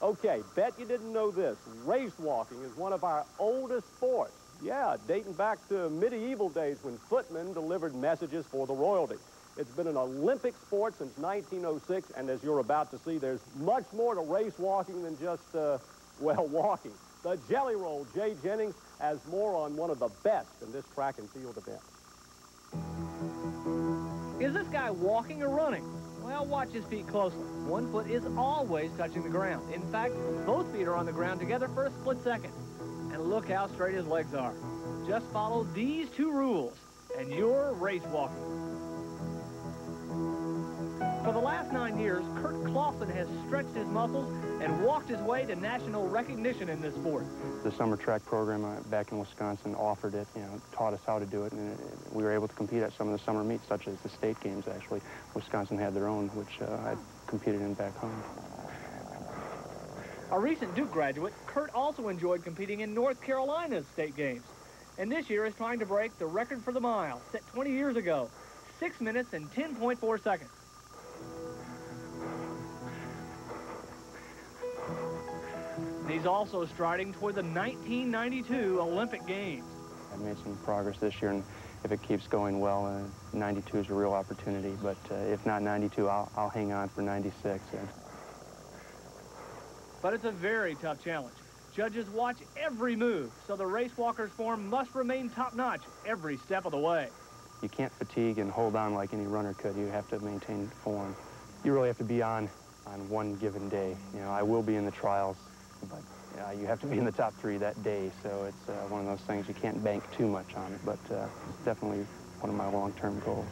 Okay, bet you didn't know this. Race walking is one of our oldest sports. Yeah, dating back to medieval days when footmen delivered messages for the royalty. It's been an Olympic sport since 1906, and as you're about to see, there's much more to race walking than just, well, walking. The Jelly Roll, Jay Jennings, has more on one of the best in this track and field event. Is this guy walking or running? Well, watch his feet closely. One foot is always touching the ground. In fact, both feet are on the ground together for a split second. And look how straight his legs are. Just follow these two rules, and you're race walking. For the last 9 years, Curt Clausen has stretched his muscles and walked his way to national recognition in this sport. The summer track program back in Wisconsin offered it, taught us how to do it, and we were able to compete at some of the summer meets, such as the state games, actually. Wisconsin had their own, which I competed in back home. A recent Duke graduate, Curt also enjoyed competing in North Carolina's state games, and this year is trying to break the record for the mile, set 20 years ago, 6 minutes and 10.4 seconds. He's also striding toward the 1992 Olympic Games. I've made some progress this year, and if it keeps going well, 92 is a real opportunity. But if not 92, I'll hang on for 96. But it's a very tough challenge. Judges watch every move, so the race walker's form must remain top-notch every step of the way. You can't fatigue and hold on like any runner could. You have to maintain form. You really have to be on one given day. I will be in the trials, but you have to be in the top 3 that day, so it's one of those things you can't bank too much on it, but it's definitely one of my long-term goals.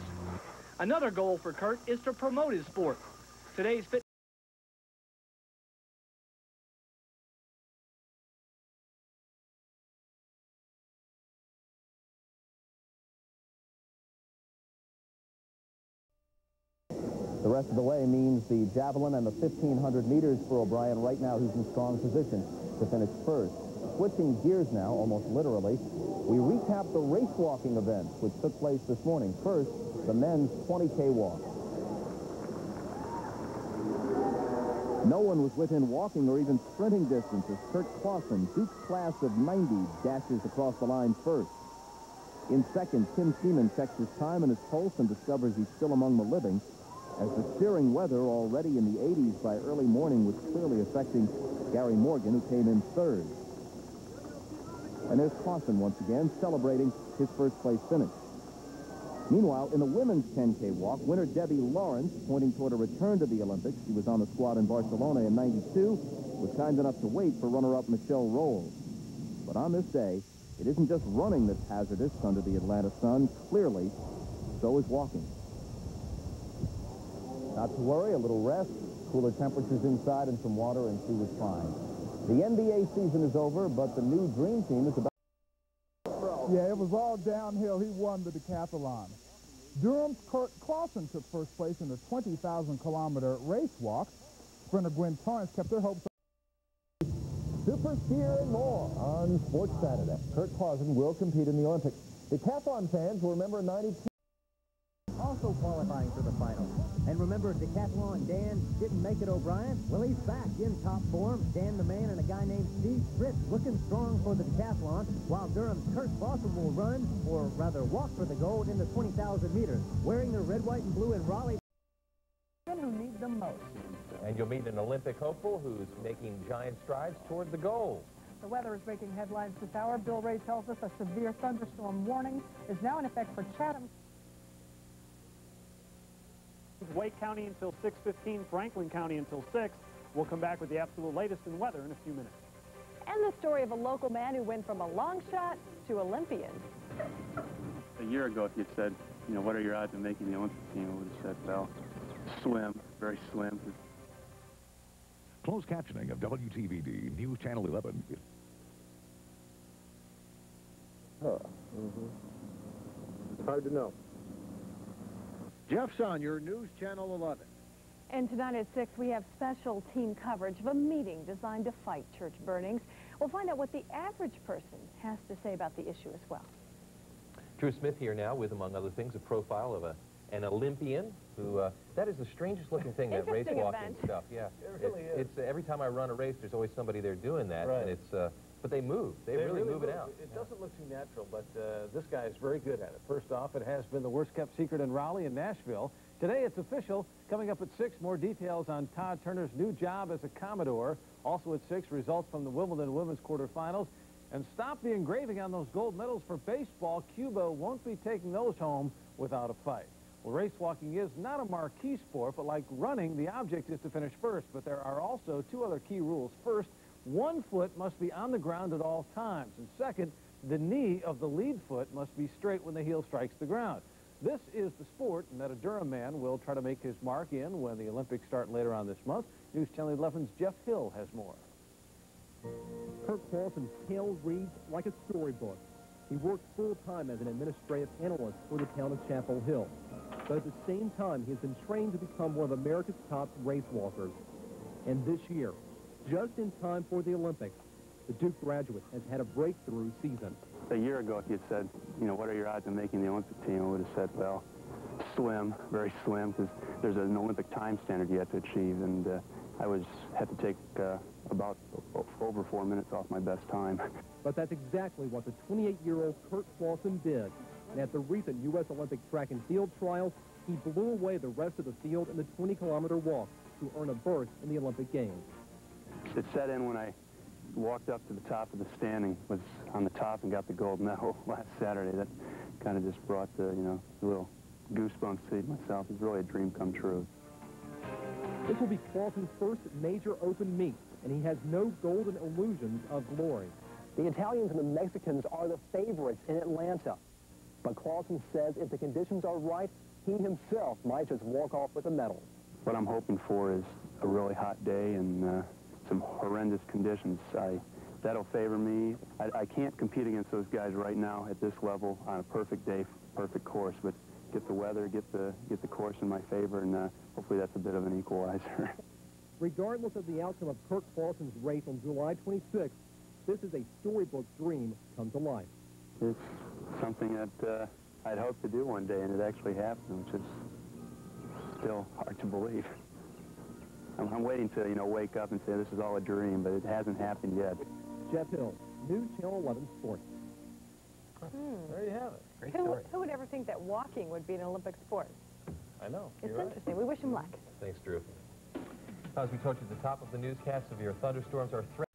Another goal for Curt is to promote his sport. Today's fit. The rest of the way means the javelin and the 1,500 meters for O'Brien. Right now, he's in strong position to finish first. Switching gears now, almost literally, we recap the race walking events, which took place this morning. First, the men's 20K walk. No one was within walking or even sprinting distance as Curt Clausen, Duke's class of 90, dashes across the line first. In second, Seaman checks his time and his pulse and discovers he's still among the living, as the searing weather already in the 80s by early morning was clearly affecting Gary Morgan, who came in third. And there's Clausen once again celebrating his first-place finish. Meanwhile, in the women's 10K walk, winner Debbie Lawrence, pointing toward a return to the Olympics, she was on the squad in Barcelona in '92, was kind enough to wait for runner-up Michelle Rolls. But on this day, it isn't just running that's hazardous under the Atlanta sun. Clearly, so is walking. Not to worry, a little rest, cooler temperatures inside and some water, and she was fine. The NBA season is over, but the new Dream Team is about... Yeah, it was all downhill. He won the decathlon. Durham's Curt Clausen took first place in the 20,000-kilometer race walk. Sprinter Gwen Torrance kept her hopes up. Super skier and more on Sports Saturday. Curt Clausen will compete in the Olympics. Decathlon fans will remember 92. Also qualifying for the final. And remember, Decathlon Dan didn't make it, O'Brien? Well, he's back in top form. Dan the Man and a guy named Steve Fritz looking strong for the Decathlon, while Durham's Curt Clausen will run, or rather walk for the gold in the 20,000 meters, wearing their red, white, and blue in Raleigh. Who need them most. And you'll meet an Olympic hopeful who's making giant strides toward the goal. The weather is making headlines this hour. Bill Ray tells us a severe thunderstorm warning is now in effect for Chatham. Wake County until 6:15, Franklin County until 6. We'll come back with the absolute latest in weather in a few minutes. And the story of a local man who went from a long shot to Olympian. A year ago, if you'd said, what are your odds of making the Olympic team, I would have said, well, slim, very slim. Closed captioning of WTVD News Channel 11. It's hard to know. Jeff Sonyer, News Channel 11. And tonight at 6, we have special team coverage of a meeting designed to fight church burnings. We'll find out what the average person has to say about the issue as well. Drew Smith here now with, among other things, a profile of a an Olympian, who, that is the strangest looking thing, that race walking stuff. Yeah, it really is. It's, every time I run a race, there's always somebody there doing that, right. And it's, but they move. They really move it out. It doesn't look too natural, but this guy is very good at it. First off, it has been the worst-kept secret in Raleigh and Nashville. Today, it's official. Coming up at 6, more details on Todd Turner's new job as a Commodore. Also at 6, results from the Wimbledon women's quarterfinals. And stop the engraving on those gold medals for baseball. Cuba won't be taking those home without a fight. Well, race walking is not a marquee sport, but like running, the object is to finish first. But there are also 2 other key rules. First, one foot must be on the ground at all times. And second, the knee of the lead foot must be straight when the heel strikes the ground. This is the sport that a Durham man will try to make his mark in when the Olympics start later on this month. News Channel 11's Jeff Hill has more. Curt Clausen's tale reads like a storybook. He works full-time as an administrative analyst for the town of Chapel Hill. But at the same time, he has been trained to become one of America's top race walkers. And this year, just in time for the Olympics, the Duke graduate has had a breakthrough season. A year ago, if you said, you know, what are your odds of making the Olympic team, I would have said, well, slim, very slim, because there's an Olympic time standard you have to achieve, and I had to take about over 4 minutes off my best time. But that's exactly what the 28-year-old Curt Clausen did. And at the recent U.S. Olympic track and field trials, he blew away the rest of the field in the 20-kilometer walk to earn a berth in the Olympic Games. It set in when I walked up to the top of the standing, was on the top and got the gold medal last Saturday. That kind of just brought the, you know, the little goosebumps to myself. It's really a dream come true. This will be Clausen's first major open meet, and he has no golden illusions of glory. The Italians and the Mexicans are the favorites in Atlanta. But Clausen says if the conditions are right, he himself might just walk off with a medal. What I'm hoping for is a really hot day and some horrendous conditions. That'll favor me. I can't compete against those guys right now at this level on a perfect day, perfect course, but get the weather, get the course in my favor, and hopefully that's a bit of an equalizer. Regardless of the outcome of Curt Clausen's race on July 26th, this is a storybook dream come to life. It's something that I'd hoped to do one day, and it actually happened, which is still hard to believe. I'm waiting to, you know, wake up and say this is all a dream, but it hasn't happened yet. Jeff Hill, News Channel 11 Sports. There you have it. Great story. Who would ever think that walking would be an Olympic sport? I know. It's interesting. We wish him luck. Thanks, Drew. As we told you at the top of the newscast, severe thunderstorms are threatening.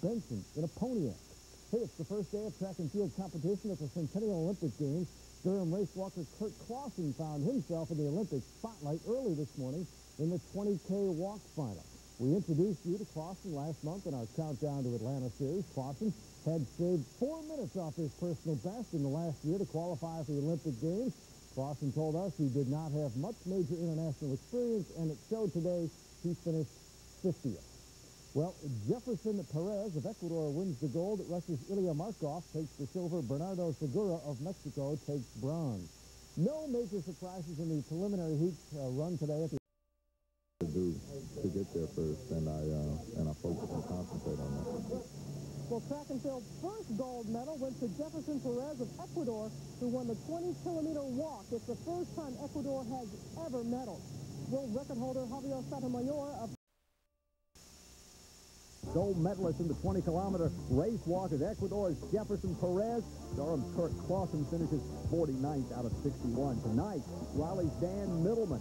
Benson in a Pontiac. Hey, it's the first day of track and field competition at the Centennial Olympic Games. Durham race walker Curt Clausen found himself in the Olympic spotlight early this morning in the 20K walk final. We introduced you to Clausen last month in our Countdown to Atlanta series. Clausen had saved 4 minutes off his personal best in the last year to qualify for the Olympic Games. Clausen told us he did not have much major international experience, and it showed today. He finished 50th. Well, Jefferson Perez of Ecuador wins the gold. Russia's Ilya Markov takes the silver. Bernardo Segura of Mexico takes bronze. No major surprises in the preliminary heat run today at the to get there first, and I focus and concentrate on that. Well, track and field's first gold medal went to Jefferson Perez of Ecuador, who won the 20-kilometer walk. It's the first time Ecuador has ever medaled. World record holder Javier Sotomayor of Gold medalist in the 20-kilometer race walk is Ecuador's Jefferson Perez. Durham's Curt Clausen finishes 49th out of 61. Tonight, Raleigh's Dan Middleman.